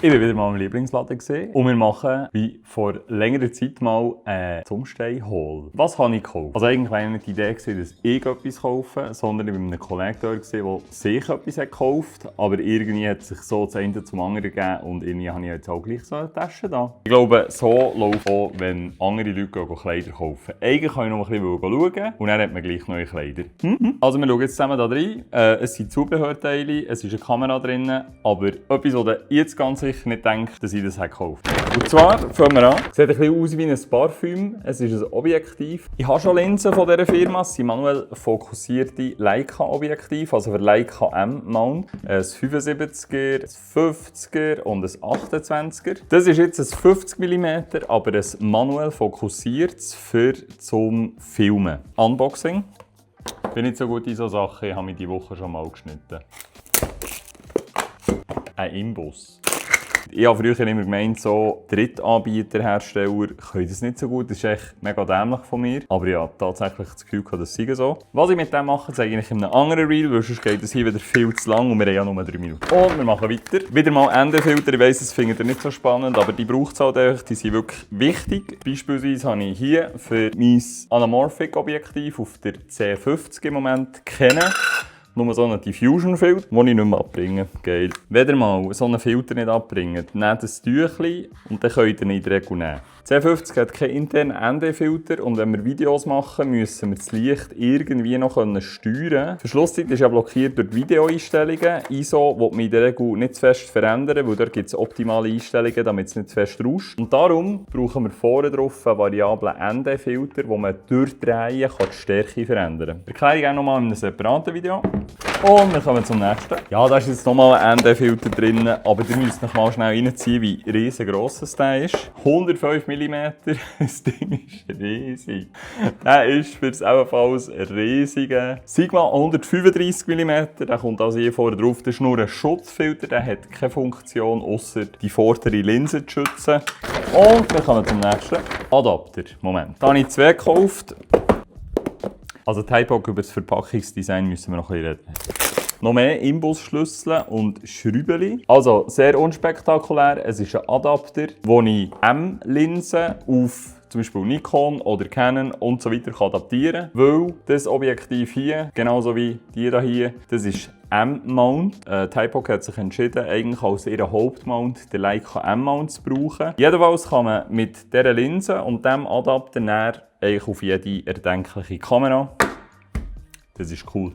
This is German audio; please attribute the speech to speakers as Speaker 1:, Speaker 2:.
Speaker 1: Ich war wieder mal im Lieblingsladen und wir machen wie vor längerer Zeit mal einen Zumstein-Haul. Was habe ich gekauft? Also eigentlich war nicht die Idee, dass ich etwas kaufe, sondern ich war bei einem Kollegen dort, der sich etwas gekauft hat, aber irgendwie hat sich so das eine zum anderen gegeben und irgendwie habe ich jetzt auch gleich so eine Tasche da. Ich glaube, so läuft auch, wenn andere Leute Kleider kaufen. Eigentlich kann ich noch ein bisschen schauen und dann hat man gleich neue Kleider. Also wir schauen jetzt zusammen da rein. Es sind Zubehörteile, es ist eine Kamera drin, aber etwas, was ihr jetzt ganz sicher nicht denkt, dass ich das gekauft habe. Und zwar fangen wir an. Es sieht ein bisschen aus wie ein Parfüm. Es ist ein Objektiv. Ich habe schon Linsen von dieser Firma. Es sind manuell fokussierte Leica-Objektive, also für Leica M-Mount. Ein 75er, ein 50er und ein 28er. Das ist jetzt ein 50 mm, aber ein manuell fokussiertes für zum Filmen. Unboxing. Ich bin nicht so gut in solchen Sachen. Ich habe mich diese Woche schon mal geschnitten. Ein Imbus. Ich habe früher immer gemeint, so Drittanbieterhersteller können das nicht so gut. Das ist echt mega dämlich von mir. Aber ja, tatsächlich das Gefühl, das sei so. Was ich mit dem mache, zeige ich in einem anderen Reel, weil sonst geht es hier wieder viel zu lang und wir haben ja nur 3 Minuten. Und wir machen weiter. Wieder mal ND-Filter. Ich weiss, das findet ihr nicht so spannend, aber die braucht es halt echt. Die sind wirklich wichtig. Beispielsweise habe ich hier für mein Anamorphic-Objektiv auf der C50 im Moment kennen. Nur so einen Diffusion-Filter, den ich nicht mehr abbringe. Geil. Wenn ihr mal so einen Filter nicht abbringt, nehmt ein Tüchlein und dann könnt ihr ihn in die Regel nehmen. C50 hat keinen internen ND-Filter und wenn wir Videos machen, müssen wir das Licht irgendwie noch steuern können. Die Verschlusszeit ist ja blockiert durch die Videoeinstellungen. ISO will man in der Regel nicht zu fest verändern, weil dort gibt es optimale Einstellungen, damit es nicht zu fest rauscht. Und darum brauchen wir vorne drauf einen variablen ND-Filter, wo man durchdrehen kann, die Stärke verändern. Erkläre ich auch nochmal in einem separaten Video. Und wir kommen zum nächsten. Ja, da ist jetzt nochmal ein ND-Filter drin, aber ihr müsst noch mal schnell reinziehen, wie riesengroß das ist. 105 mm, das Ding ist riesig. Der ist für das ebenfalls riesige Sigma 135 mm, der kommt also hier vorne drauf. Das ist nur ein Schutzfilter, der hat keine Funktion, außer die vordere Linse zu schützen. Und wir kommen zum nächsten Adapter. Moment, da habe ich 2 gekauft. Also Typok über das Verpackungsdesign müssen wir noch ein bisschen reden. Noch mehr Imbusschlüssel und Schrübeli. Also sehr unspektakulär. Es ist ein Adapter, wo ich M-Linsen auf zum Beispiel Nikon oder Canon und so weiter adaptieren kann. Weil das Objektiv hier, genauso wie die hier, das ist M-Mount. Typok hat sich entschieden, eigentlich als ihren Hauptmount den Leica M-Mount zu brauchen. Jedenfalls kann man mit dieser Linse und diesem Adapter eigentlich auf jede erdenkliche Kamera. Das ist cool.